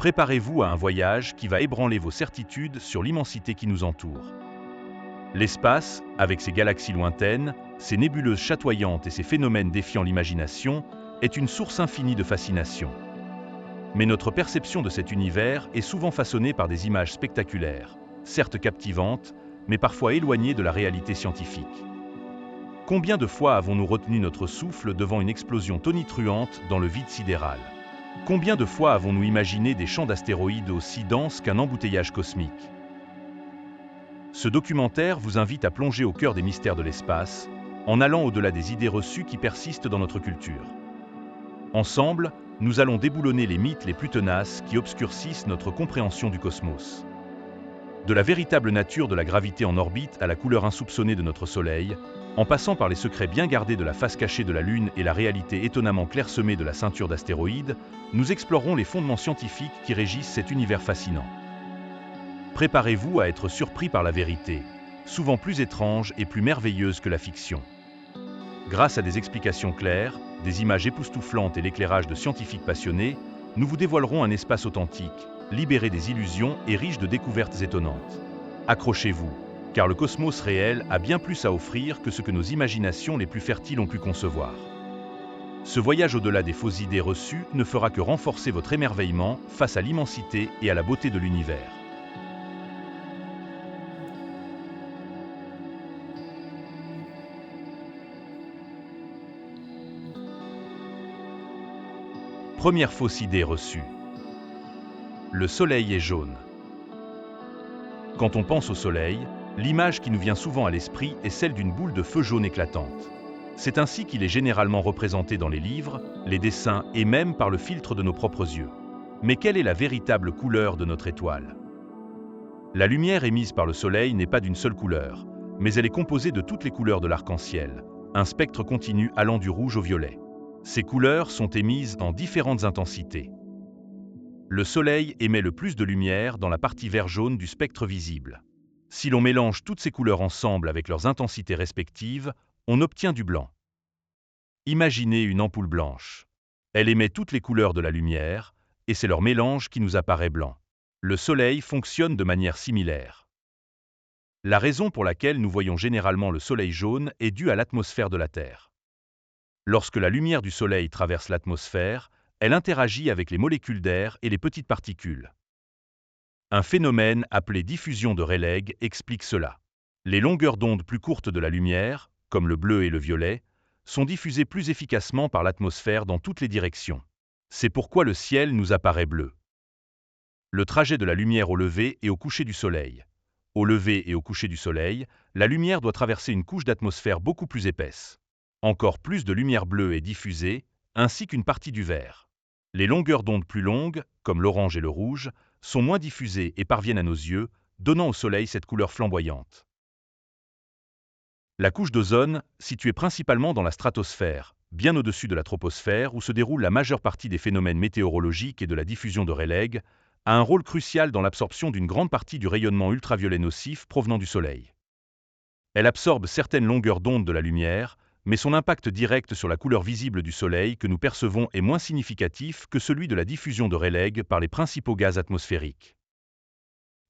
Préparez-vous à un voyage qui va ébranler vos certitudes sur l'immensité qui nous entoure. L'espace, avec ses galaxies lointaines, ses nébuleuses chatoyantes et ses phénomènes défiant l'imagination, est une source infinie de fascination. Mais notre perception de cet univers est souvent façonnée par des images spectaculaires, certes captivantes, mais parfois éloignées de la réalité scientifique. Combien de fois avons-nous retenu notre souffle devant une explosion tonitruante dans le vide sidéral ? Combien de fois avons-nous imaginé des champs d'astéroïdes aussi denses qu'un embouteillage cosmique ? Ce documentaire vous invite à plonger au cœur des mystères de l'espace, en allant au-delà des idées reçues qui persistent dans notre culture. Ensemble, nous allons déboulonner les mythes les plus tenaces qui obscurcissent notre compréhension du cosmos. De la véritable nature de la gravité en orbite à la couleur insoupçonnée de notre Soleil, en passant par les secrets bien gardés de la face cachée de la Lune et la réalité étonnamment clairsemée de la ceinture d'astéroïdes, nous explorerons les fondements scientifiques qui régissent cet univers fascinant. Préparez-vous à être surpris par la vérité, souvent plus étrange et plus merveilleuse que la fiction. Grâce à des explications claires, des images époustouflantes et l'éclairage de scientifiques passionnés, nous vous dévoilerons un espace authentique, libéré des illusions et riche de découvertes étonnantes. Accrochez-vous, car le cosmos réel a bien plus à offrir que ce que nos imaginations les plus fertiles ont pu concevoir. Ce voyage au-delà des fausses idées reçues ne fera que renforcer votre émerveillement face à l'immensité et à la beauté de l'univers. Première fausse idée reçue. Le Soleil est jaune. Quand on pense au Soleil, l'image qui nous vient souvent à l'esprit est celle d'une boule de feu jaune éclatante. C'est ainsi qu'il est généralement représenté dans les livres, les dessins et même par le filtre de nos propres yeux. Mais quelle est la véritable couleur de notre étoile ? La lumière émise par le Soleil n'est pas d'une seule couleur, mais elle est composée de toutes les couleurs de l'arc-en-ciel, un spectre continu allant du rouge au violet. Ces couleurs sont émises en différentes intensités. Le Soleil émet le plus de lumière dans la partie vert-jaune du spectre visible. Si l'on mélange toutes ces couleurs ensemble avec leurs intensités respectives, on obtient du blanc. Imaginez une ampoule blanche. Elle émet toutes les couleurs de la lumière, et c'est leur mélange qui nous apparaît blanc. Le Soleil fonctionne de manière similaire. La raison pour laquelle nous voyons généralement le Soleil jaune est due à l'atmosphère de la Terre. Lorsque la lumière du Soleil traverse l'atmosphère, elle interagit avec les molécules d'air et les petites particules. Un phénomène appelé diffusion de Rayleigh explique cela. Les longueurs d'onde plus courtes de la lumière, comme le bleu et le violet, sont diffusées plus efficacement par l'atmosphère dans toutes les directions. C'est pourquoi le ciel nous apparaît bleu. Le trajet de la lumière au lever et au coucher du Soleil. Au lever et au coucher du Soleil, la lumière doit traverser une couche d'atmosphère beaucoup plus épaisse. Encore plus de lumière bleue est diffusée, ainsi qu'une partie du vert. Les longueurs d'onde plus longues, comme l'orange et le rouge, sont moins diffusées et parviennent à nos yeux, donnant au Soleil cette couleur flamboyante. La couche d'ozone, située principalement dans la stratosphère, bien au-dessus de la troposphère où se déroule la majeure partie des phénomènes météorologiques et de la diffusion de Rayleigh, a un rôle crucial dans l'absorption d'une grande partie du rayonnement ultraviolet nocif provenant du Soleil. Elle absorbe certaines longueurs d'onde de la lumière, mais son impact direct sur la couleur visible du Soleil que nous percevons est moins significatif que celui de la diffusion de Rayleigh par les principaux gaz atmosphériques.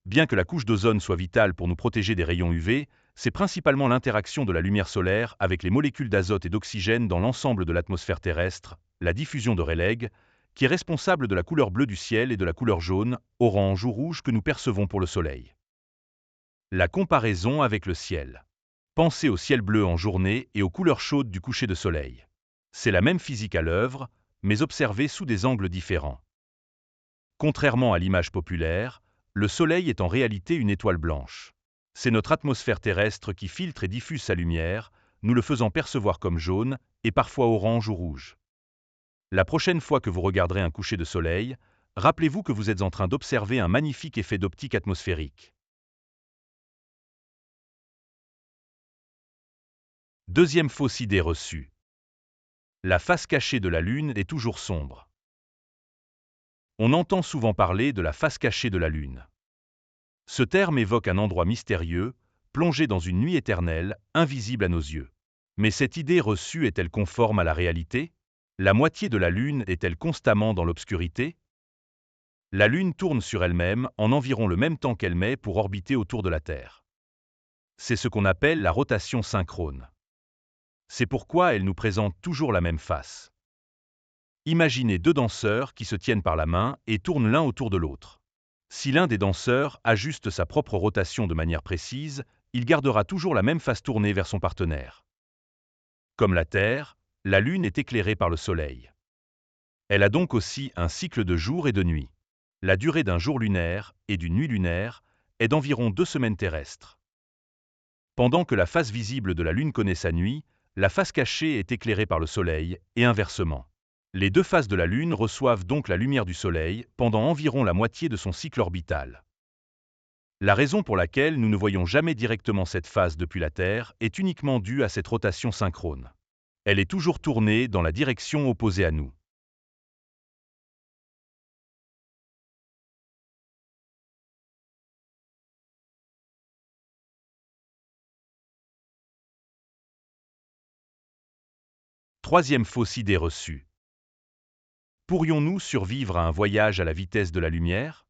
Bien que la couche d'ozone soit vitale pour nous protéger des rayons UV, c'est principalement l'interaction de la lumière solaire avec les molécules d'azote et d'oxygène dans l'ensemble de l'atmosphère terrestre, la diffusion de Rayleigh, qui est responsable de la couleur bleue du ciel et de la couleur jaune, orange ou rouge que nous percevons pour le Soleil. La comparaison avec le ciel. Pensez au ciel bleu en journée et aux couleurs chaudes du coucher de soleil. C'est la même physique à l'œuvre, mais observée sous des angles différents. Contrairement à l'image populaire, le Soleil est en réalité une étoile blanche. C'est notre atmosphère terrestre qui filtre et diffuse sa lumière, nous le faisant percevoir comme jaune et parfois orange ou rouge. La prochaine fois que vous regarderez un coucher de soleil, rappelez-vous que vous êtes en train d'observer un magnifique effet d'optique atmosphérique. Deuxième fausse idée reçue. La face cachée de la Lune est toujours sombre. On entend souvent parler de la face cachée de la Lune. Ce terme évoque un endroit mystérieux, plongé dans une nuit éternelle, invisible à nos yeux. Mais cette idée reçue est-elle conforme à la réalité ? La moitié de la Lune est-elle constamment dans l'obscurité ? La Lune tourne sur elle-même en environ le même temps qu'elle met pour orbiter autour de la Terre. C'est ce qu'on appelle la rotation synchrone. C'est pourquoi elle nous présente toujours la même face. Imaginez deux danseurs qui se tiennent par la main et tournent l'un autour de l'autre. Si l'un des danseurs ajuste sa propre rotation de manière précise, il gardera toujours la même face tournée vers son partenaire. Comme la Terre, la Lune est éclairée par le Soleil. Elle a donc aussi un cycle de jour et de nuit. La durée d'un jour lunaire et d'une nuit lunaire est d'environ 2 semaines terrestres. Pendant que la face visible de la Lune connaît sa nuit, la face cachée est éclairée par le Soleil, et inversement. Les deux faces de la Lune reçoivent donc la lumière du Soleil pendant environ la moitié de son cycle orbital. La raison pour laquelle nous ne voyons jamais directement cette face depuis la Terre est uniquement due à cette rotation synchrone. Elle est toujours tournée dans la direction opposée à nous. Troisième fausse idée reçue. Pourrions-nous survivre à un voyage à la vitesse de la lumière?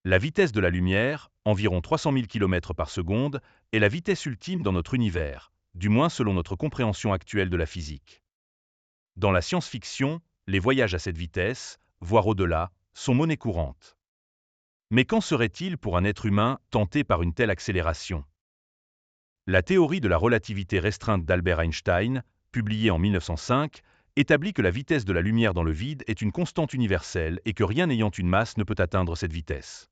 La vitesse de la lumière, environ 300 000 km par seconde, est la vitesse ultime dans notre univers, du moins selon notre compréhension actuelle de la physique. Dans la science-fiction, les voyages à cette vitesse, voire au-delà, sont monnaie courante. Mais qu'en serait-il pour un être humain tenté par une telle accélération? La théorie de la relativité restreinte d'Albert Einstein, publiée en 1905, établit que la vitesse de la lumière dans le vide est une constante universelle et que rien n'ayant une masse ne peut atteindre cette vitesse.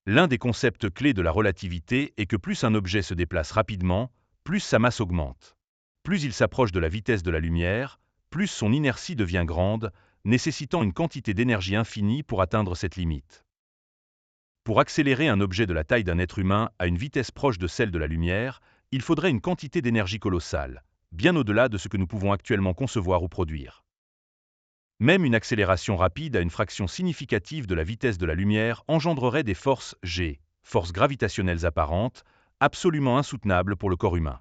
L'un des concepts clés de la relativité est que plus un objet se déplace rapidement, plus sa masse augmente. Plus il s'approche de la vitesse de la lumière, plus son inertie devient grande, nécessitant une quantité d'énergie infinie pour atteindre cette limite. Pour accélérer un objet de la taille d'un être humain à une vitesse proche de celle de la lumière, il faudrait une quantité d'énergie colossale, bien au-delà de ce que nous pouvons actuellement concevoir ou produire. Même une accélération rapide à une fraction significative de la vitesse de la lumière engendrerait des forces G, forces gravitationnelles apparentes, absolument insoutenables pour le corps humain.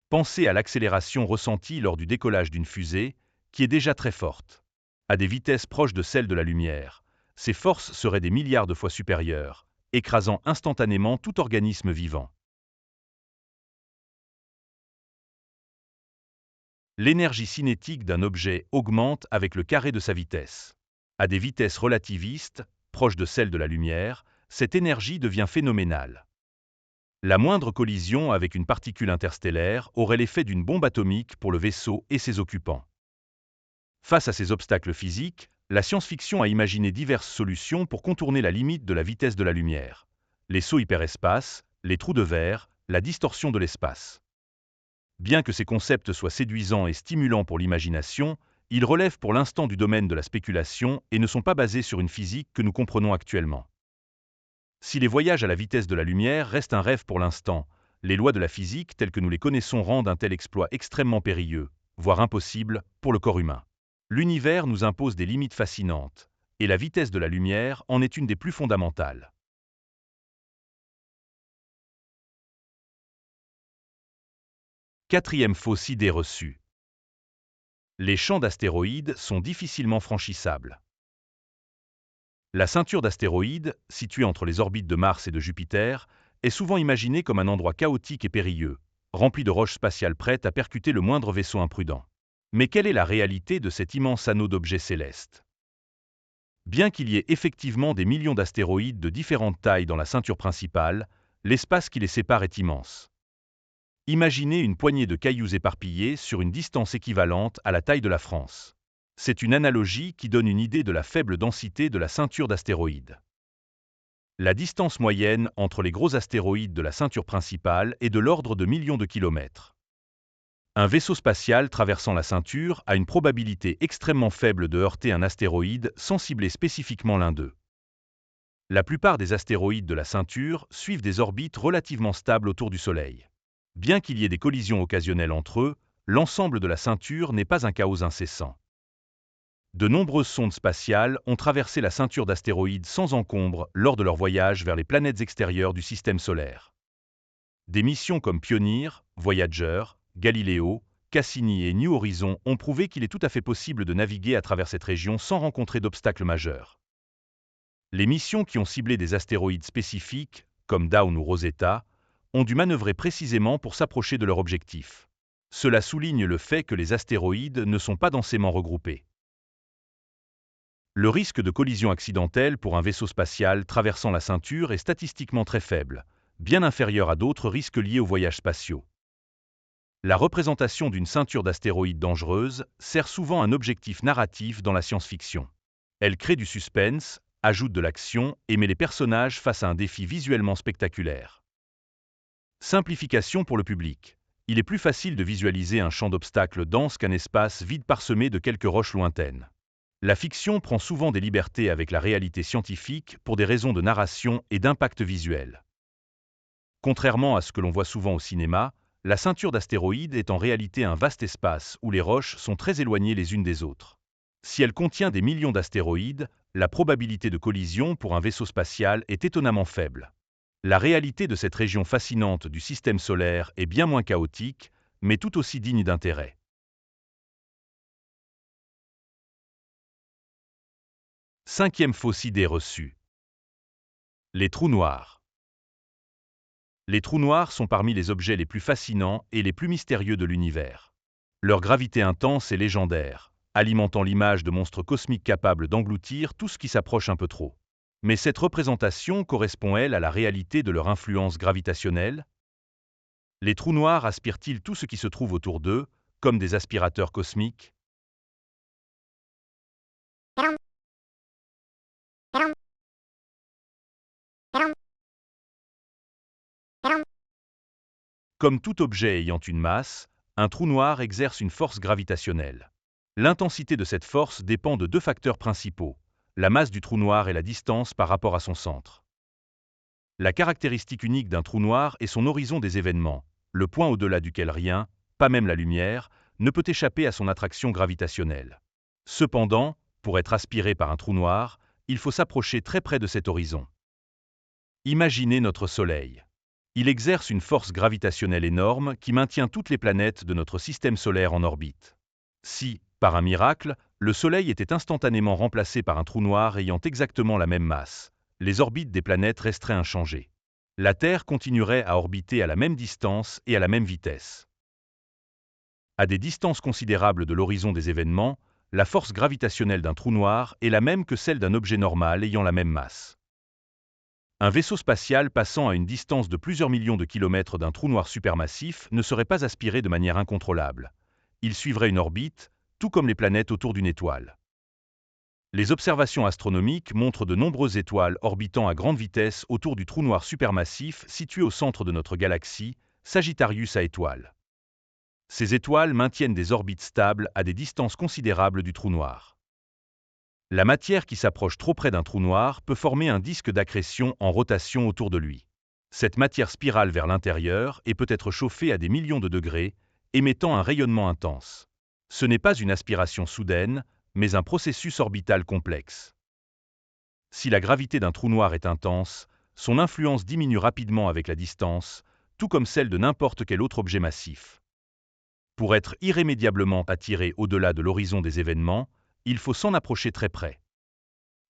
Pensez à l'accélération ressentie lors du décollage d'une fusée, qui est déjà très forte. À des vitesses proches de celles de la lumière, ces forces seraient des milliards de fois supérieures, écrasant instantanément tout organisme vivant. L'énergie cinétique d'un objet augmente avec le carré de sa vitesse. À des vitesses relativistes, proches de celles de la lumière, cette énergie devient phénoménale. La moindre collision avec une particule interstellaire aurait l'effet d'une bombe atomique pour le vaisseau et ses occupants. Face à ces obstacles physiques, la science-fiction a imaginé diverses solutions pour contourner la limite de la vitesse de la lumière. Les sauts hyperespace, les trous de verre, la distorsion de l'espace. Bien que ces concepts soient séduisants et stimulants pour l'imagination, ils relèvent pour l'instant du domaine de la spéculation et ne sont pas basés sur une physique que nous comprenons actuellement. Si les voyages à la vitesse de la lumière restent un rêve pour l'instant, les lois de la physique telles que nous les connaissons rendent un tel exploit extrêmement périlleux, voire impossible, pour le corps humain. L'univers nous impose des limites fascinantes, et la vitesse de la lumière en est une des plus fondamentales. Quatrième fausse idée reçue. Les champs d'astéroïdes sont difficilement franchissables. La ceinture d'astéroïdes, située entre les orbites de Mars et de Jupiter, est souvent imaginée comme un endroit chaotique et périlleux, rempli de roches spatiales prêtes à percuter le moindre vaisseau imprudent. Mais quelle est la réalité de cet immense anneau d'objets célestes? Bien qu'il y ait effectivement des millions d'astéroïdes de différentes tailles dans la ceinture principale, l'espace qui les sépare est immense. Imaginez une poignée de cailloux éparpillés sur une distance équivalente à la taille de la France. C'est une analogie qui donne une idée de la faible densité de la ceinture d'astéroïdes. La distance moyenne entre les gros astéroïdes de la ceinture principale est de l'ordre de millions de kilomètres. Un vaisseau spatial traversant la ceinture a une probabilité extrêmement faible de heurter un astéroïde sans cibler spécifiquement l'un d'eux. La plupart des astéroïdes de la ceinture suivent des orbites relativement stables autour du Soleil. Bien qu'il y ait des collisions occasionnelles entre eux, l'ensemble de la ceinture n'est pas un chaos incessant. De nombreuses sondes spatiales ont traversé la ceinture d'astéroïdes sans encombre lors de leur voyage vers les planètes extérieures du système solaire. Des missions comme Pioneer, Voyager, Galileo, Cassini et New Horizon ont prouvé qu'il est tout à fait possible de naviguer à travers cette région sans rencontrer d'obstacles majeurs. Les missions qui ont ciblé des astéroïdes spécifiques, comme Dawn ou Rosetta, ont dû manœuvrer précisément pour s'approcher de leur objectif. Cela souligne le fait que les astéroïdes ne sont pas densément regroupés. Le risque de collision accidentelle pour un vaisseau spatial traversant la ceinture est statistiquement très faible, bien inférieur à d'autres risques liés aux voyages spatiaux. La représentation d'une ceinture d'astéroïdes dangereuse sert souvent un objectif narratif dans la science-fiction. Elle crée du suspense, ajoute de l'action et met les personnages face à un défi visuellement spectaculaire. Simplification pour le public. Il est plus facile de visualiser un champ d'obstacles dense qu'un espace vide parsemé de quelques roches lointaines. La fiction prend souvent des libertés avec la réalité scientifique pour des raisons de narration et d'impact visuel. Contrairement à ce que l'on voit souvent au cinéma, la ceinture d'astéroïdes est en réalité un vaste espace où les roches sont très éloignées les unes des autres. Si elle contient des millions d'astéroïdes, la probabilité de collision pour un vaisseau spatial est étonnamment faible. La réalité de cette région fascinante du système solaire est bien moins chaotique, mais tout aussi digne d'intérêt. Cinquième fausse idée reçue. Les trous noirs. Les trous noirs sont parmi les objets les plus fascinants et les plus mystérieux de l'univers. Leur gravité intense est légendaire, alimentant l'image de monstres cosmiques capables d'engloutir tout ce qui s'approche un peu trop. Mais cette représentation correspond, elle, à la réalité de leur influence gravitationnelle? Les trous noirs aspirent-ils tout ce qui se trouve autour d'eux, comme des aspirateurs cosmiques? Comme tout objet ayant une masse, un trou noir exerce une force gravitationnelle. L'intensité de cette force dépend de deux facteurs principaux, la masse du trou noir et la distance par rapport à son centre. La caractéristique unique d'un trou noir est son horizon des événements, le point au-delà duquel rien, pas même la lumière, ne peut échapper à son attraction gravitationnelle. Cependant, pour être aspiré par un trou noir, il faut s'approcher très près de cet horizon. Imaginez notre Soleil. Il exerce une force gravitationnelle énorme qui maintient toutes les planètes de notre système solaire en orbite. Si, par un miracle, le Soleil était instantanément remplacé par un trou noir ayant exactement la même masse, les orbites des planètes resteraient inchangées. La Terre continuerait à orbiter à la même distance et à la même vitesse. À des distances considérables de l'horizon des événements, la force gravitationnelle d'un trou noir est la même que celle d'un objet normal ayant la même masse. Un vaisseau spatial passant à une distance de plusieurs millions de kilomètres d'un trou noir supermassif ne serait pas aspiré de manière incontrôlable. Il suivrait une orbite, tout comme les planètes autour d'une étoile. Les observations astronomiques montrent de nombreuses étoiles orbitant à grande vitesse autour du trou noir supermassif situé au centre de notre galaxie, Sagittarius A étoile. Ces étoiles maintiennent des orbites stables à des distances considérables du trou noir. La matière qui s'approche trop près d'un trou noir peut former un disque d'accrétion en rotation autour de lui. Cette matière spirale vers l'intérieur et peut être chauffée à des millions de degrés, émettant un rayonnement intense. Ce n'est pas une aspiration soudaine, mais un processus orbital complexe. Si la gravité d'un trou noir est intense, son influence diminue rapidement avec la distance, tout comme celle de n'importe quel autre objet massif. Pour être irrémédiablement attiré au-delà de l'horizon des événements, il faut s'en approcher très près.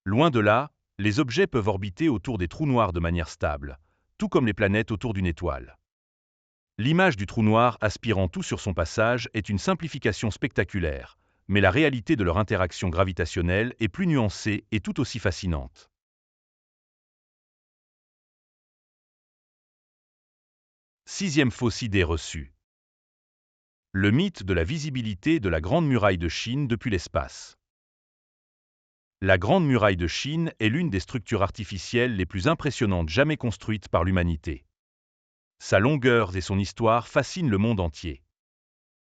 Loin de là, les objets peuvent orbiter autour des trous noirs de manière stable, tout comme les planètes autour d'une étoile. L'image du trou noir aspirant tout sur son passage est une simplification spectaculaire, mais la réalité de leur interaction gravitationnelle est plus nuancée et tout aussi fascinante. Sixième fausse idée reçue. Le mythe de la visibilité de la Grande Muraille de Chine depuis l'espace. La Grande Muraille de Chine est l'une des structures artificielles les plus impressionnantes jamais construites par l'humanité. Sa longueur et son histoire fascinent le monde entier.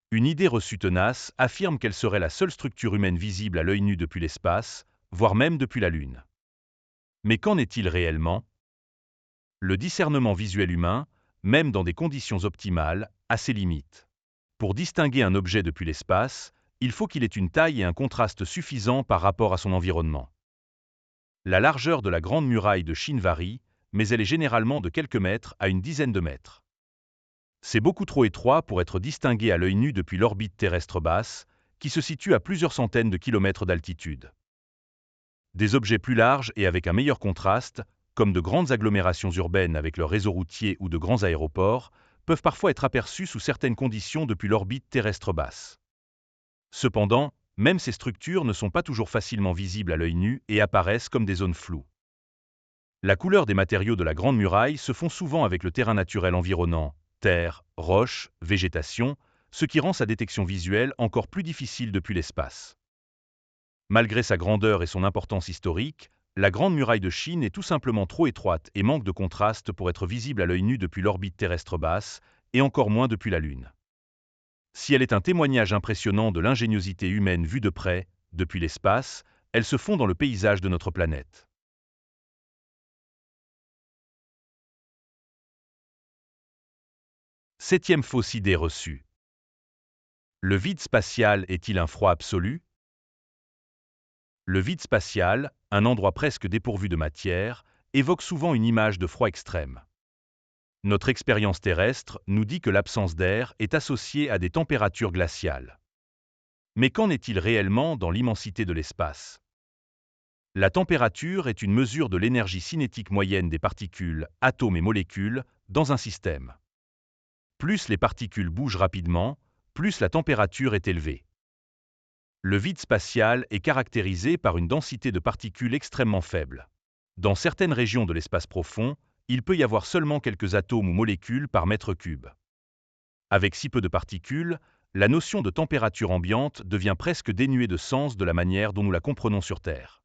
Une idée reçue tenace affirme qu'elle serait la seule structure humaine visible à l'œil nu depuis l'espace, voire même depuis la Lune. Mais qu'en est-il réellement? Le discernement visuel humain, même dans des conditions optimales, a ses limites. Pour distinguer un objet depuis l'espace, il faut qu'il ait une taille et un contraste suffisants par rapport à son environnement. La largeur de la Grande Muraille de Chine varie, mais elle est généralement de quelques mètres à une dizaine de mètres. C'est beaucoup trop étroit pour être distingué à l'œil nu depuis l'orbite terrestre basse, qui se situe à plusieurs centaines de kilomètres d'altitude. Des objets plus larges et avec un meilleur contraste, comme de grandes agglomérations urbaines avec leur réseau routier ou de grands aéroports, peuvent parfois être aperçus sous certaines conditions depuis l'orbite terrestre basse. Cependant, même ces structures ne sont pas toujours facilement visibles à l'œil nu et apparaissent comme des zones floues. La couleur des matériaux de la Grande Muraille se fond souvent avec le terrain naturel environnant, terre, roches, végétation, ce qui rend sa détection visuelle encore plus difficile depuis l'espace. Malgré sa grandeur et son importance historique, la Grande Muraille de Chine est tout simplement trop étroite et manque de contraste pour être visible à l'œil nu depuis l'orbite terrestre basse, et encore moins depuis la Lune. Si elle est un témoignage impressionnant de l'ingéniosité humaine vue de près, depuis l'espace, elle se fond dans le paysage de notre planète. Septième fausse idée reçue. Le vide spatial est-il un froid absolu? Le vide spatial, un endroit presque dépourvu de matière, évoque souvent une image de froid extrême. Notre expérience terrestre nous dit que l'absence d'air est associée à des températures glaciales. Mais qu'en est-il réellement dans l'immensité de l'espace? La température est une mesure de l'énergie cinétique moyenne des particules, atomes et molécules, dans un système. Plus les particules bougent rapidement, plus la température est élevée. Le vide spatial est caractérisé par une densité de particules extrêmement faible. Dans certaines régions de l'espace profond, il peut y avoir seulement quelques atomes ou molécules par mètre cube. Avec si peu de particules, la notion de température ambiante devient presque dénuée de sens de la manière dont nous la comprenons sur Terre.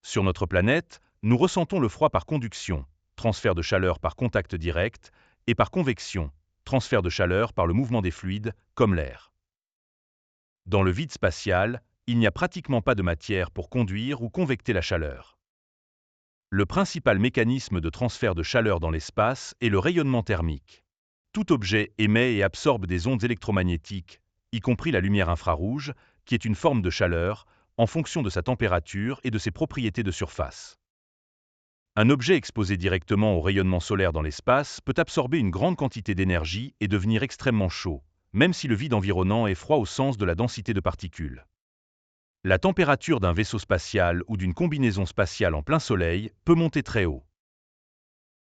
Sur notre planète, nous ressentons le froid par conduction, transfert de chaleur par contact direct, et par convection, transfert de chaleur par le mouvement des fluides, comme l'air. Dans le vide spatial, il n'y a pratiquement pas de matière pour conduire ou convecter la chaleur. Le principal mécanisme de transfert de chaleur dans l'espace est le rayonnement thermique. Tout objet émet et absorbe des ondes électromagnétiques, y compris la lumière infrarouge, qui est une forme de chaleur, en fonction de sa température et de ses propriétés de surface. Un objet exposé directement au rayonnement solaire dans l'espace peut absorber une grande quantité d'énergie et devenir extrêmement chaud, même si le vide environnant est froid au sens de la densité de particules. La température d'un vaisseau spatial ou d'une combinaison spatiale en plein soleil peut monter très haut.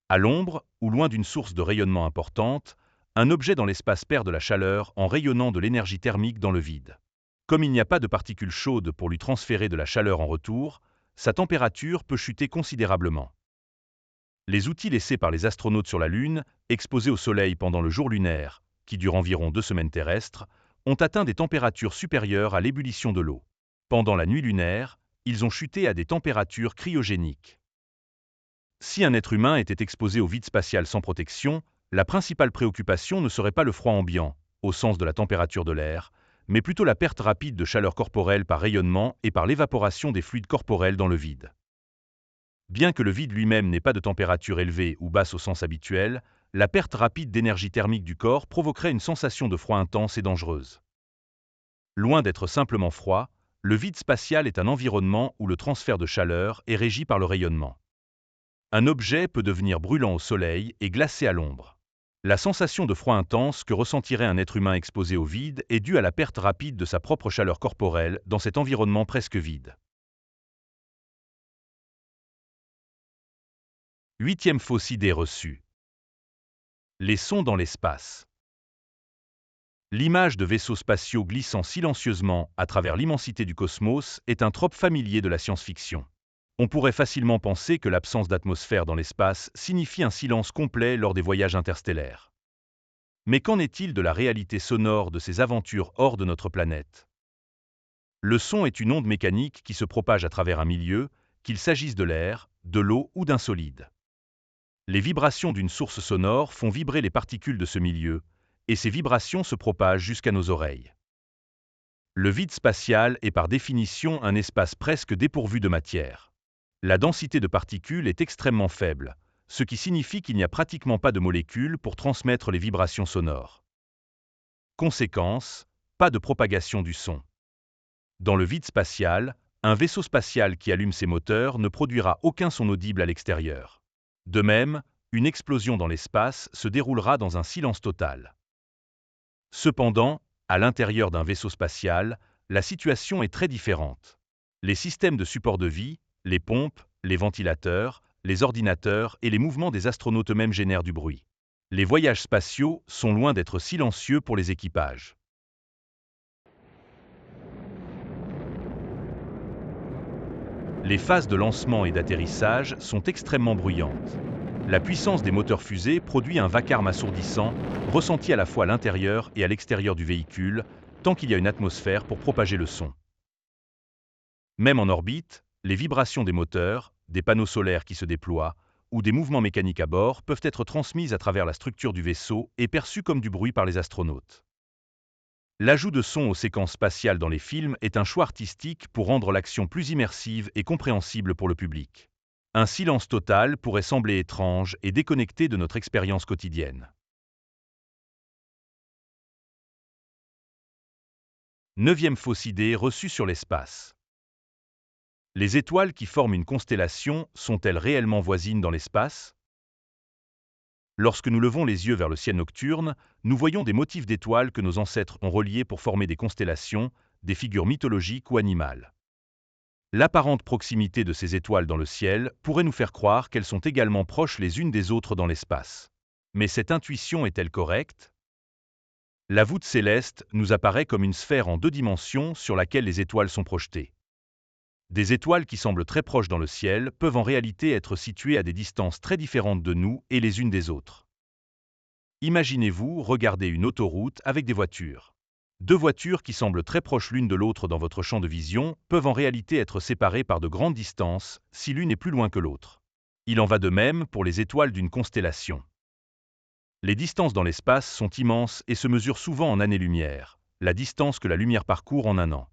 À l'ombre, ou loin d'une source de rayonnement importante, un objet dans l'espace perd de la chaleur en rayonnant de l'énergie thermique dans le vide. Comme il n'y a pas de particules chaudes pour lui transférer de la chaleur en retour, sa température peut chuter considérablement. Les outils laissés par les astronautes sur la Lune, exposés au Soleil pendant le jour lunaire, qui dure environ 2 semaines terrestres, ont atteint des températures supérieures à l'ébullition de l'eau. Pendant la nuit lunaire, ils ont chuté à des températures cryogéniques. Si un être humain était exposé au vide spatial sans protection, la principale préoccupation ne serait pas le froid ambiant, au sens de la température de l'air, mais plutôt la perte rapide de chaleur corporelle par rayonnement et par l'évaporation des fluides corporels dans le vide. Bien que le vide lui-même n'ait pas de température élevée ou basse au sens habituel, la perte rapide d'énergie thermique du corps provoquerait une sensation de froid intense et dangereuse. Loin d'être simplement froid, le vide spatial est un environnement où le transfert de chaleur est régi par le rayonnement. Un objet peut devenir brûlant au soleil et glacé à l'ombre. La sensation de froid intense que ressentirait un être humain exposé au vide est due à la perte rapide de sa propre chaleur corporelle dans cet environnement presque vide. Huitième fausse idée reçue. Les sons dans l'espace. L'image de vaisseaux spatiaux glissant silencieusement à travers l'immensité du cosmos est un trope familier de la science-fiction. On pourrait facilement penser que l'absence d'atmosphère dans l'espace signifie un silence complet lors des voyages interstellaires. Mais qu'en est-il de la réalité sonore de ces aventures hors de notre planète? Le son est une onde mécanique qui se propage à travers un milieu, qu'il s'agisse de l'air, de l'eau ou d'un solide. Les vibrations d'une source sonore font vibrer les particules de ce milieu, et ces vibrations se propagent jusqu'à nos oreilles. Le vide spatial est par définition un espace presque dépourvu de matière. La densité de particules est extrêmement faible, ce qui signifie qu'il n'y a pratiquement pas de molécules pour transmettre les vibrations sonores. Conséquence, pas de propagation du son. Dans le vide spatial, un vaisseau spatial qui allume ses moteurs ne produira aucun son audible à l'extérieur. De même, une explosion dans l'espace se déroulera dans un silence total. Cependant, à l'intérieur d'un vaisseau spatial, la situation est très différente. Les systèmes de support de vie, les pompes, les ventilateurs, les ordinateurs et les mouvements des astronautes eux-mêmes génèrent du bruit. Les voyages spatiaux sont loin d'être silencieux pour les équipages. Les phases de lancement et d'atterrissage sont extrêmement bruyantes. La puissance des moteurs fusées produit un vacarme assourdissant, ressenti à la fois à l'intérieur et à l'extérieur du véhicule, tant qu'il y a une atmosphère pour propager le son. Même en orbite, les vibrations des moteurs, des panneaux solaires qui se déploient, ou des mouvements mécaniques à bord peuvent être transmises à travers la structure du vaisseau et perçues comme du bruit par les astronautes. L'ajout de sons aux séquences spatiales dans les films est un choix artistique pour rendre l'action plus immersive et compréhensible pour le public. Un silence total pourrait sembler étrange et déconnecté de notre expérience quotidienne. 9e fausse idée reçue sur l'espace. Les étoiles qui forment une constellation sont-elles réellement voisines dans l'espace? Lorsque nous levons les yeux vers le ciel nocturne, nous voyons des motifs d'étoiles que nos ancêtres ont reliés pour former des constellations, des figures mythologiques ou animales. L'apparente proximité de ces étoiles dans le ciel pourrait nous faire croire qu'elles sont également proches les unes des autres dans l'espace. Mais cette intuition est-elle correcte? La voûte céleste nous apparaît comme une sphère en 2 dimensions sur laquelle les étoiles sont projetées. Des étoiles qui semblent très proches dans le ciel peuvent en réalité être situées à des distances très différentes de nous et les unes des autres. Imaginez-vous regarder une autoroute avec des voitures. 2 voitures qui semblent très proches l'une de l'autre dans votre champ de vision peuvent en réalité être séparées par de grandes distances si l'une est plus loin que l'autre. Il en va de même pour les étoiles d'une constellation. Les distances dans l'espace sont immenses et se mesurent souvent en années-lumière, la distance que la lumière parcourt en un an.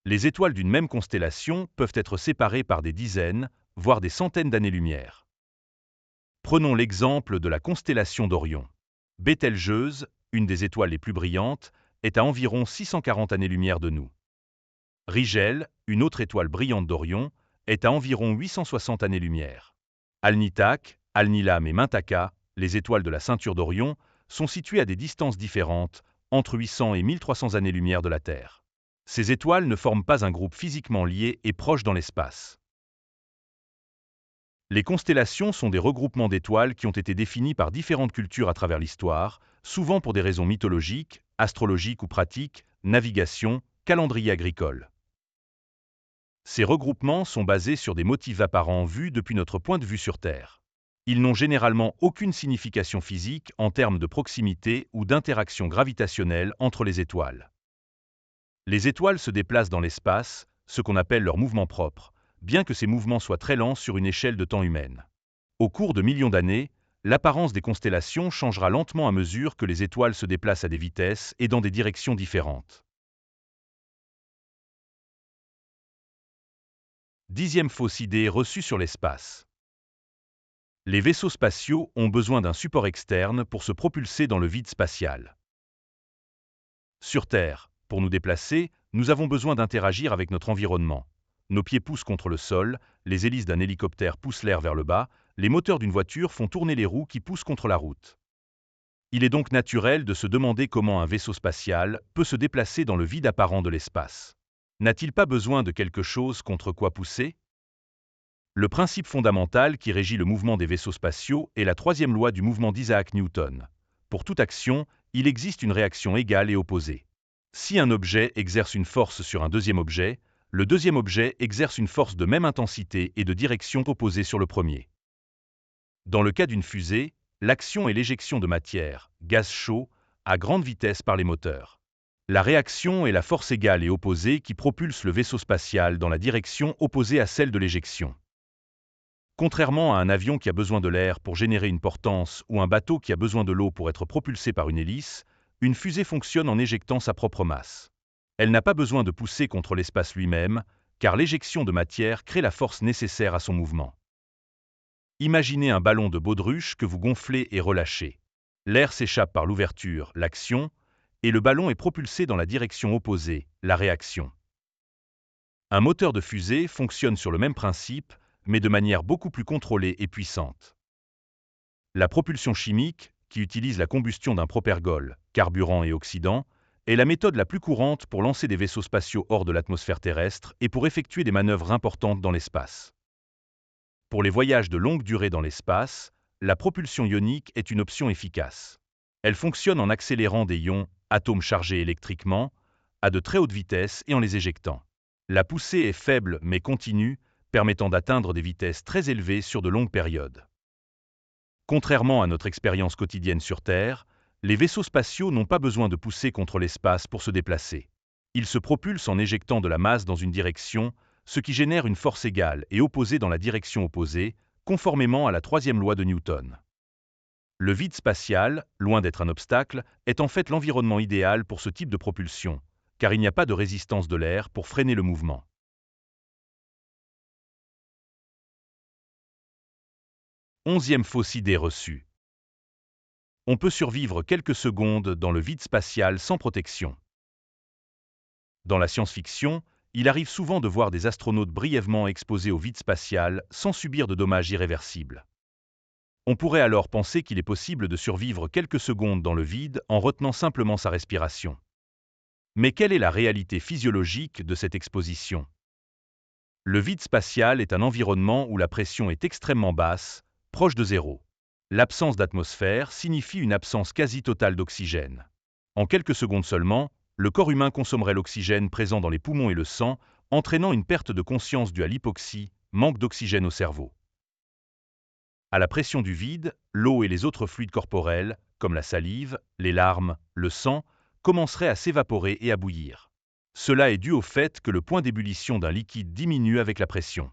Les étoiles d'une même constellation peuvent être séparées par des dizaines, voire des centaines d'années-lumière. Prenons l'exemple de la constellation d'Orion. Bételgeuse, une des étoiles les plus brillantes, est à environ 640 années-lumière de nous. Rigel, une autre étoile brillante d'Orion, est à environ 860 années-lumière. Alnitak, Alnilam et Mintaka, les étoiles de la ceinture d'Orion, sont situées à des distances différentes, entre 800 et 1300 années-lumière de la Terre. Ces étoiles ne forment pas un groupe physiquement lié et proche dans l'espace. Les constellations sont des regroupements d'étoiles qui ont été définis par différentes cultures à travers l'histoire, souvent pour des raisons mythologiques, astrologiques ou pratiques, navigation, calendrier agricole. Ces regroupements sont basés sur des motifs apparents vus depuis notre point de vue sur Terre. Ils n'ont généralement aucune signification physique en termes de proximité ou d'interaction gravitationnelle entre les étoiles. Les étoiles se déplacent dans l'espace, ce qu'on appelle leur mouvement propre, bien que ces mouvements soient très lents sur une échelle de temps humaine. Au cours de millions d'années, l'apparence des constellations changera lentement à mesure que les étoiles se déplacent à des vitesses et dans des directions différentes. 10e fausse idée reçue sur l'espace. Les vaisseaux spatiaux ont besoin d'un support externe pour se propulser dans le vide spatial. Sur Terre, pour nous déplacer, nous avons besoin d'interagir avec notre environnement. Nos pieds poussent contre le sol, les hélices d'un hélicoptère poussent l'air vers le bas, les moteurs d'une voiture font tourner les roues qui poussent contre la route. Il est donc naturel de se demander comment un vaisseau spatial peut se déplacer dans le vide apparent de l'espace. N'a-t-il pas besoin de quelque chose contre quoi pousser? Le principe fondamental qui régit le mouvement des vaisseaux spatiaux est la 3e loi du mouvement d'Isaac Newton. Pour toute action, il existe une réaction égale et opposée. Si un objet exerce une force sur un deuxième objet, le deuxième objet exerce une force de même intensité et de direction opposée sur le premier. Dans le cas d'une fusée, l'action est l'éjection de matière, gaz chaud, à grande vitesse par les moteurs. La réaction est la force égale et opposée qui propulse le vaisseau spatial dans la direction opposée à celle de l'éjection. Contrairement à un avion qui a besoin de l'air pour générer une portance ou un bateau qui a besoin de l'eau pour être propulsé par une hélice, une fusée fonctionne en éjectant sa propre masse. Elle n'a pas besoin de pousser contre l'espace lui-même, car l'éjection de matière crée la force nécessaire à son mouvement. Imaginez un ballon de baudruche que vous gonflez et relâchez. L'air s'échappe par l'ouverture, l'action, et le ballon est propulsé dans la direction opposée, la réaction. Un moteur de fusée fonctionne sur le même principe, mais de manière beaucoup plus contrôlée et puissante. La propulsion chimique, qui utilise la combustion d'un propergol, carburant et oxydant, est la méthode la plus courante pour lancer des vaisseaux spatiaux hors de l'atmosphère terrestre et pour effectuer des manœuvres importantes dans l'espace. Pour les voyages de longue durée dans l'espace, la propulsion ionique est une option efficace. Elle fonctionne en accélérant des ions, atomes chargés électriquement, à de très haute vitesse et en les éjectant. La poussée est faible mais continue, permettant d'atteindre des vitesses très élevées sur de longues périodes. Contrairement à notre expérience quotidienne sur Terre, les vaisseaux spatiaux n'ont pas besoin de pousser contre l'espace pour se déplacer. Ils se propulsent en éjectant de la masse dans une direction, ce qui génère une force égale et opposée dans la direction opposée, conformément à la troisième loi de Newton. Le vide spatial, loin d'être un obstacle, est en fait l'environnement idéal pour ce type de propulsion, car il n'y a pas de résistance de l'air pour freiner le mouvement. 11e fausse idée reçue. On peut survivre quelques secondes dans le vide spatial sans protection. Dans la science-fiction, il arrive souvent de voir des astronautes brièvement exposés au vide spatial sans subir de dommages irréversibles. On pourrait alors penser qu'il est possible de survivre quelques secondes dans le vide en retenant simplement sa respiration. Mais quelle est la réalité physiologique de cette exposition? Le vide spatial est un environnement où la pression est extrêmement basse, proche de zéro. L'absence d'atmosphère signifie une absence quasi totale d'oxygène. En quelques secondes seulement, le corps humain consommerait l'oxygène présent dans les poumons et le sang, entraînant une perte de conscience due à l'hypoxie, manque d'oxygène au cerveau. À la pression du vide, l'eau et les autres fluides corporels, comme la salive, les larmes, le sang, commenceraient à s'évaporer et à bouillir. Cela est dû au fait que le point d'ébullition d'un liquide diminue avec la pression.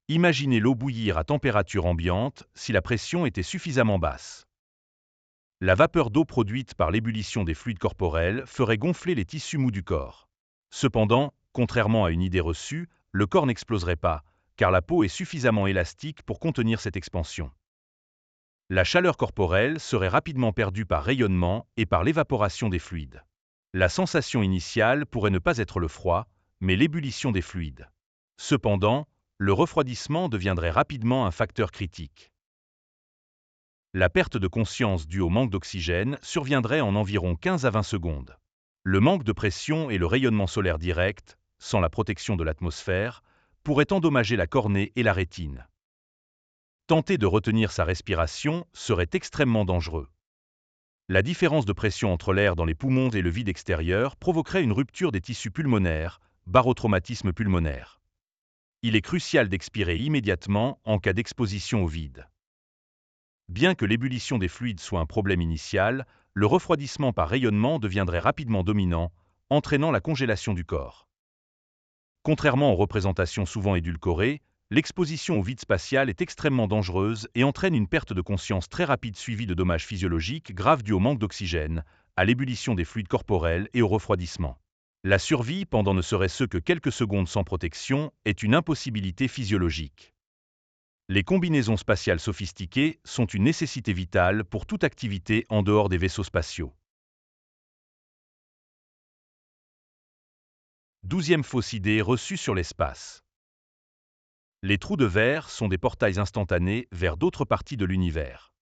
Imaginez l'eau bouillir à température ambiante si la pression était suffisamment basse. La vapeur d'eau produite par l'ébullition des fluides corporels ferait gonfler les tissus mous du corps. Cependant, contrairement à une idée reçue, le corps n'exploserait pas, car la peau est suffisamment élastique pour contenir cette expansion. La chaleur corporelle serait rapidement perdue par rayonnement et par l'évaporation des fluides. La sensation initiale pourrait ne pas être le froid, mais l'ébullition des fluides. Cependant, le refroidissement deviendrait rapidement un facteur critique. La perte de conscience due au manque d'oxygène surviendrait en environ 15 à 20 secondes. Le manque de pression et le rayonnement solaire direct, sans la protection de l'atmosphère, pourraient endommager la cornée et la rétine. Tenter de retenir sa respiration serait extrêmement dangereux. La différence de pression entre l'air dans les poumons et le vide extérieur provoquerait une rupture des tissus pulmonaires, barotraumatisme pulmonaire. Il est crucial d'expirer immédiatement en cas d'exposition au vide. Bien que l'ébullition des fluides soit un problème initial, le refroidissement par rayonnement deviendrait rapidement dominant, entraînant la congélation du corps. Contrairement aux représentations souvent édulcorées, l'exposition au vide spatial est extrêmement dangereuse et entraîne une perte de conscience très rapide suivie de dommages physiologiques graves dus au manque d'oxygène, à l'ébullition des fluides corporels et au refroidissement. La survie pendant ne serait-ce que quelques secondes sans protection est une impossibilité physiologique. Les combinaisons spatiales sophistiquées sont une nécessité vitale pour toute activité en dehors des vaisseaux spatiaux. 12e fausse idée reçue sur l'espace. Les trous de verre sont des portails instantanés vers d'autres parties de l'univers.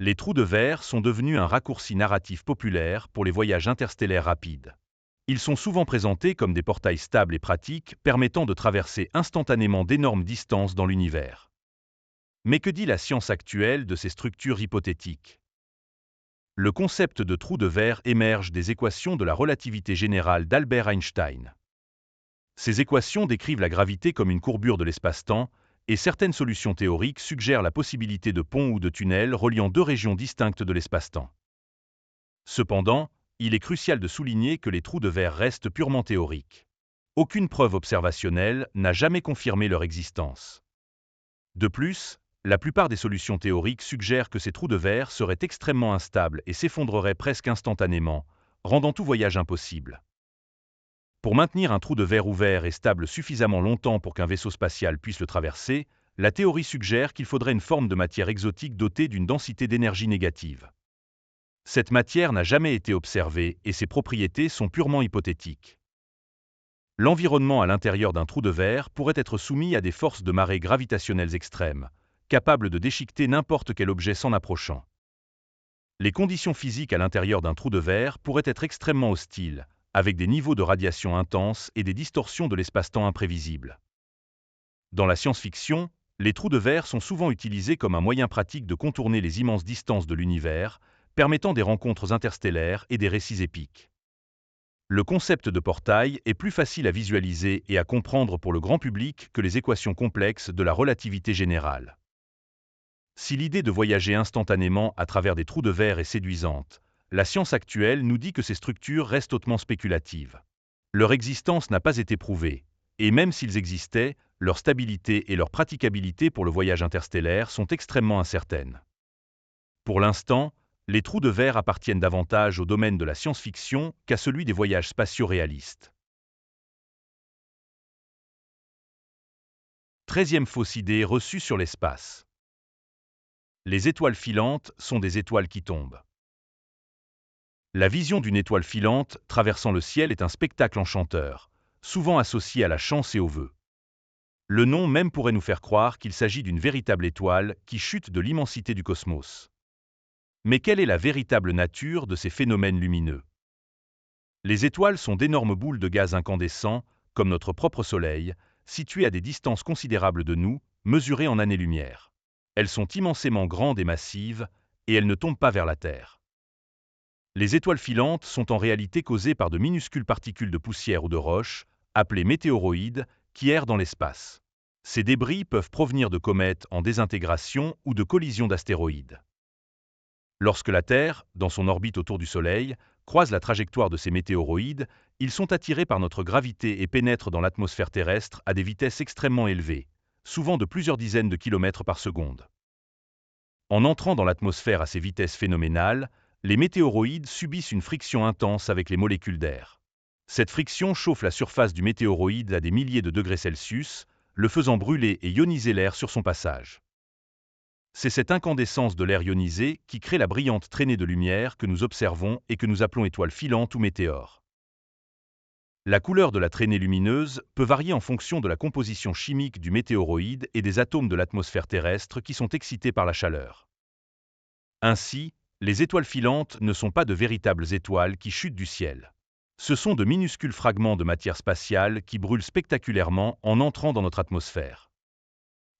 Les trous de verre sont devenus un raccourci narratif populaire pour les voyages interstellaires rapides. Ils sont souvent présentés comme des portails stables et pratiques permettant de traverser instantanément d'énormes distances dans l'univers. Mais que dit la science actuelle de ces structures hypothétiques? Le concept de trou de verre émerge des équations de la relativité générale d'Albert Einstein. Ces équations décrivent la gravité comme une courbure de l'espace-temps, et certaines solutions théoriques suggèrent la possibilité de ponts ou de tunnels reliant deux régions distinctes de l'espace-temps. Cependant, il est crucial de souligner que les trous de verre restent purement théoriques. Aucune preuve observationnelle n'a jamais confirmé leur existence. De plus, la plupart des solutions théoriques suggèrent que ces trous de verre seraient extrêmement instables et s'effondreraient presque instantanément, rendant tout voyage impossible. Pour maintenir un trou de verre ouvert et stable suffisamment longtemps pour qu'un vaisseau spatial puisse le traverser, la théorie suggère qu'il faudrait une forme de matière exotique dotée d'une densité d'énergie négative. Cette matière n'a jamais été observée et ses propriétés sont purement hypothétiques. L'environnement à l'intérieur d'un trou de verre pourrait être soumis à des forces de marée gravitationnelles extrêmes, capables de déchiqueter n'importe quel objet s'en approchant. Les conditions physiques à l'intérieur d'un trou de verre pourraient être extrêmement hostiles, avec des niveaux de radiation intenses et des distorsions de l'espace-temps imprévisibles. Dans la science-fiction, les trous de verre sont souvent utilisés comme un moyen pratique de contourner les immenses distances de l'univers, permettant des rencontres interstellaires et des récits épiques. Le concept de portail est plus facile à visualiser et à comprendre pour le grand public que les équations complexes de la relativité générale. Si l'idée de voyager instantanément à travers des trous de verre est séduisante, la science actuelle nous dit que ces structures restent hautement spéculatives. Leur existence n'a pas été prouvée, et même s'ils existaient, leur stabilité et leur praticabilité pour le voyage interstellaire sont extrêmement incertaines. Pour l'instant, les trous de verre appartiennent davantage au domaine de la science-fiction qu'à celui des voyages spatiaux réalistes. 13e fausse idée reçue sur l'espace. Les étoiles filantes sont des étoiles qui tombent. La vision d'une étoile filante traversant le ciel est un spectacle enchanteur, souvent associé à la chance et aux vœux. Le nom même pourrait nous faire croire qu'il s'agit d'une véritable étoile qui chute de l'immensité du cosmos. Mais quelle est la véritable nature de ces phénomènes lumineux? Les étoiles sont d'énormes boules de gaz incandescents, comme notre propre Soleil, situées à des distances considérables de nous, mesurées en années-lumière. Elles sont immensément grandes et massives, et elles ne tombent pas vers la Terre. Les étoiles filantes sont en réalité causées par de minuscules particules de poussière ou de roche, appelées météoroïdes, qui errent dans l'espace. Ces débris peuvent provenir de comètes en désintégration ou de collisions d'astéroïdes. Lorsque la Terre, dans son orbite autour du Soleil, croise la trajectoire de ces météoroïdes, ils sont attirés par notre gravité et pénètrent dans l'atmosphère terrestre à des vitesses extrêmement élevées, souvent de plusieurs dizaines de kilomètres par seconde. En entrant dans l'atmosphère à ces vitesses phénoménales, les météoroïdes subissent une friction intense avec les molécules d'air. Cette friction chauffe la surface du météoroïde à des milliers de degrés Celsius, le faisant brûler et ioniser l'air sur son passage. C'est cette incandescence de l'air ionisé qui crée la brillante traînée de lumière que nous observons et que nous appelons étoile filante ou météore. La couleur de la traînée lumineuse peut varier en fonction de la composition chimique du météoroïde et des atomes de l'atmosphère terrestre qui sont excités par la chaleur. Ainsi, les étoiles filantes ne sont pas de véritables étoiles qui chutent du ciel. Ce sont de minuscules fragments de matière spatiale qui brûlent spectaculairement en entrant dans notre atmosphère.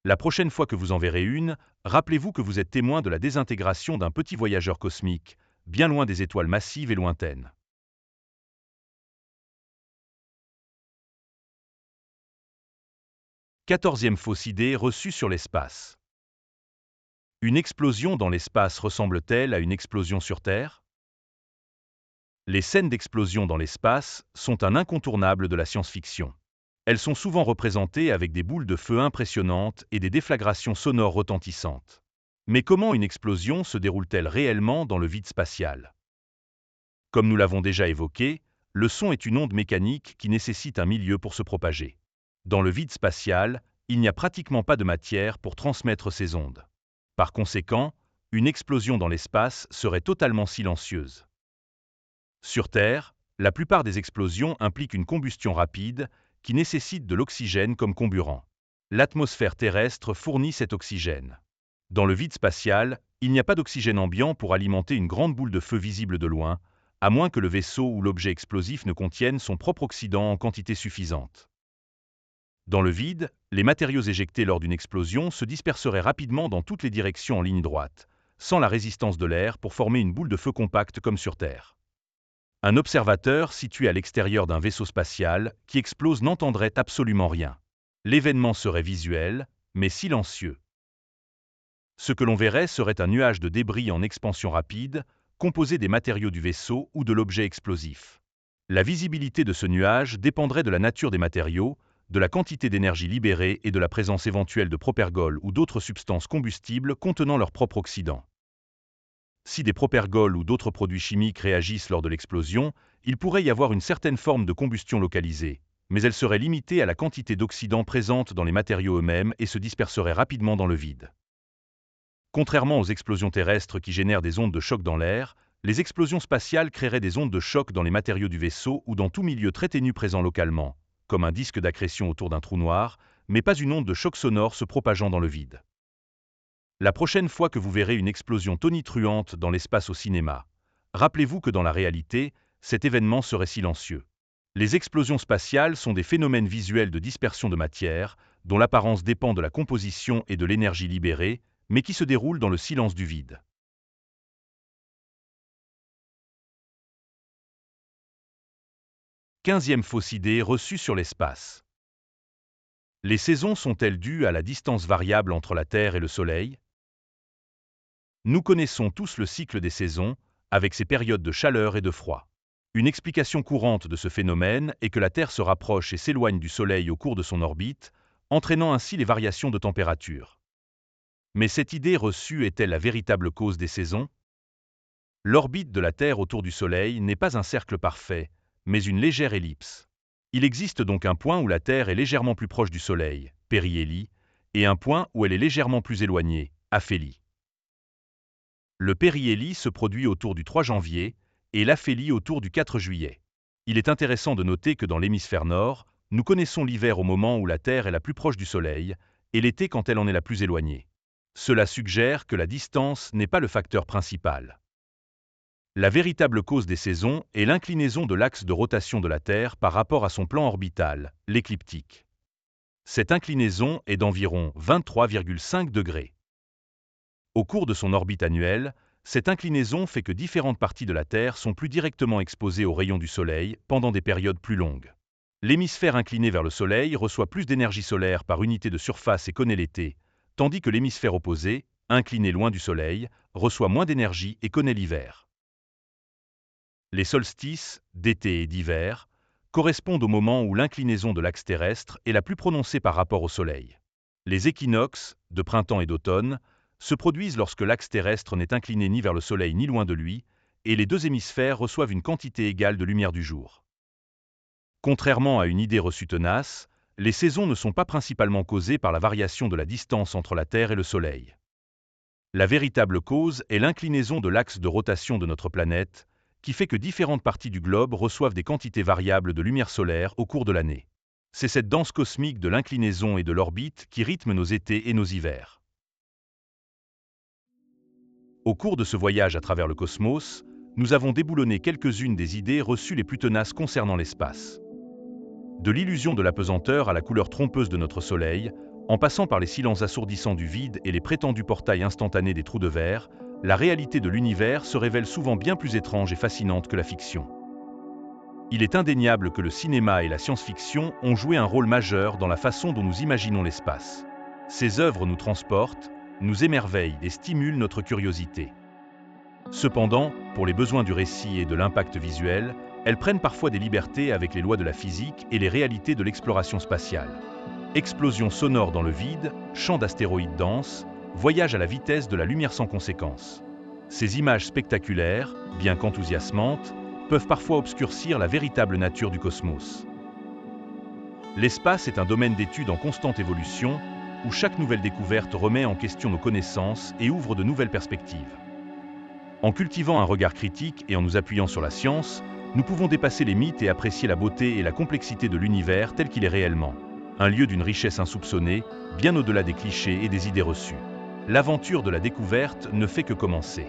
La prochaine fois que vous en verrez une, rappelez-vous que vous êtes témoin de la désintégration d'un petit voyageur cosmique, bien loin des étoiles massives et lointaines. 14e fausse idée reçue sur l'espace. Une explosion dans l'espace ressemble-t-elle à une explosion sur Terre? Les scènes d'explosion dans l'espace sont un incontournable de la science-fiction. Elles sont souvent représentées avec des boules de feu impressionnantes et des déflagrations sonores retentissantes. Mais comment une explosion se déroule-t-elle réellement dans le vide spatial? Comme nous l'avons déjà évoqué, le son est une onde mécanique qui nécessite un milieu pour se propager. Dans le vide spatial, il n'y a pratiquement pas de matière pour transmettre ces ondes. Par conséquent, une explosion dans l'espace serait totalement silencieuse. Sur Terre, la plupart des explosions impliquent une combustion rapide qui nécessite de l'oxygène comme comburant. L'atmosphère terrestre fournit cet oxygène. Dans le vide spatial, il n'y a pas d'oxygène ambiant pour alimenter une grande boule de feu visible de loin, à moins que le vaisseau ou l'objet explosif ne contienne son propre oxydant en quantité suffisante. Dans le vide, les matériaux éjectés lors d'une explosion se disperseraient rapidement dans toutes les directions en ligne droite, sans la résistance de l'air pour former une boule de feu compacte comme sur Terre. Un observateur situé à l'extérieur d'un vaisseau spatial qui explose n'entendrait absolument rien. L'événement serait visuel, mais silencieux. Ce que l'on verrait serait un nuage de débris en expansion rapide, composé des matériaux du vaisseau ou de l'objet explosif. La visibilité de ce nuage dépendrait de la nature des matériaux, de la quantité d'énergie libérée et de la présence éventuelle de propergols ou d'autres substances combustibles contenant leur propre oxydant. Si des propergols ou d'autres produits chimiques réagissent lors de l'explosion, il pourrait y avoir une certaine forme de combustion localisée, mais elle serait limitée à la quantité d'oxydant présente dans les matériaux eux-mêmes et se disperserait rapidement dans le vide. Contrairement aux explosions terrestres qui génèrent des ondes de choc dans l'air, les explosions spatiales créeraient des ondes de choc dans les matériaux du vaisseau ou dans tout milieu très ténu présent localement, comme un disque d'accrétion autour d'un trou noir, mais pas une onde de choc sonore se propageant dans le vide. La prochaine fois que vous verrez une explosion tonitruante dans l'espace au cinéma, rappelez-vous que dans la réalité, cet événement serait silencieux. Les explosions spatiales sont des phénomènes visuels de dispersion de matière, dont l'apparence dépend de la composition et de l'énergie libérée, mais qui se déroulent dans le silence du vide. 15e fausse idée reçue sur l'espace. Les saisons sont-elles dues à la distance variable entre la Terre et le Soleil? Nous connaissons tous le cycle des saisons, avec ses périodes de chaleur et de froid. Une explication courante de ce phénomène est que la Terre se rapproche et s'éloigne du Soleil au cours de son orbite, entraînant ainsi les variations de température. Mais cette idée reçue est-elle la véritable cause des saisons? L'orbite de la Terre autour du Soleil n'est pas un cercle parfait, mais une légère ellipse. Il existe donc un point où la Terre est légèrement plus proche du Soleil, périhélie, et un point où elle est légèrement plus éloignée, aphélie. Le périhélie se produit autour du 3 janvier et l'aphélie autour du 4 juillet. Il est intéressant de noter que dans l'hémisphère nord, nous connaissons l'hiver au moment où la Terre est la plus proche du Soleil et l'été quand elle en est la plus éloignée. Cela suggère que la distance n'est pas le facteur principal. La véritable cause des saisons est l'inclinaison de l'axe de rotation de la Terre par rapport à son plan orbital, l'écliptique. Cette inclinaison est d'environ 23,5 degrés. Au cours de son orbite annuelle, cette inclinaison fait que différentes parties de la Terre sont plus directement exposées aux rayons du Soleil pendant des périodes plus longues. L'hémisphère incliné vers le Soleil reçoit plus d'énergie solaire par unité de surface et connaît l'été, tandis que l'hémisphère opposé, incliné loin du Soleil, reçoit moins d'énergie et connaît l'hiver. Les solstices, d'été et d'hiver, correspondent au moment où l'inclinaison de l'axe terrestre est la plus prononcée par rapport au Soleil. Les équinoxes, de printemps et d'automne, se produisent lorsque l'axe terrestre n'est incliné ni vers le Soleil ni loin de lui, et les deux hémisphères reçoivent une quantité égale de lumière du jour. Contrairement à une idée reçue tenace, les saisons ne sont pas principalement causées par la variation de la distance entre la Terre et le Soleil. La véritable cause est l'inclinaison de l'axe de rotation de notre planète, qui fait que différentes parties du globe reçoivent des quantités variables de lumière solaire au cours de l'année. C'est cette danse cosmique de l'inclinaison et de l'orbite qui rythme nos étés et nos hivers. Au cours de ce voyage à travers le cosmos, nous avons déboulonné quelques-unes des idées reçues les plus tenaces concernant l'espace. De l'illusion de l'apesanteur à la couleur trompeuse de notre Soleil, en passant par les silences assourdissants du vide et les prétendus portails instantanés des trous de verre, la réalité de l'univers se révèle souvent bien plus étrange et fascinante que la fiction. Il est indéniable que le cinéma et la science-fiction ont joué un rôle majeur dans la façon dont nous imaginons l'espace. Ces œuvres nous transportent, nous émerveillent et stimulent notre curiosité. Cependant, pour les besoins du récit et de l'impact visuel, elles prennent parfois des libertés avec les lois de la physique et les réalités de l'exploration spatiale. Explosions sonores dans le vide, champs d'astéroïdes denses, voyage à la vitesse de la lumière sans conséquence. Ces images spectaculaires, bien qu'enthousiasmantes, peuvent parfois obscurcir la véritable nature du cosmos. L'espace est un domaine d'étude en constante évolution, où chaque nouvelle découverte remet en question nos connaissances et ouvre de nouvelles perspectives. En cultivant un regard critique et en nous appuyant sur la science, nous pouvons dépasser les mythes et apprécier la beauté et la complexité de l'univers tel qu'il est réellement. Un lieu d'une richesse insoupçonnée, bien au-delà des clichés et des idées reçues. L'aventure de la découverte ne fait que commencer.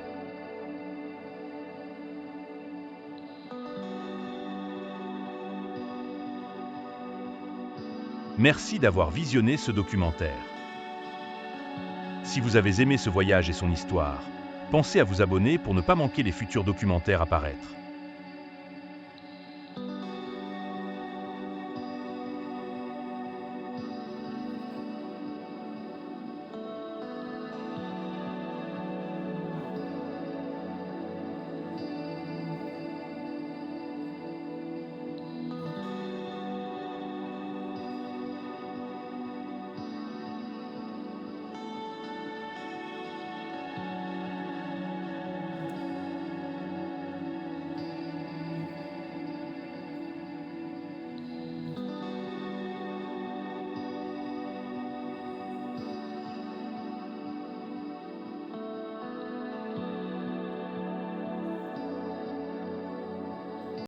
Merci d'avoir visionné ce documentaire. Si vous avez aimé ce voyage et son histoire, pensez à vous abonner pour ne pas manquer les futurs documentaires à paraître.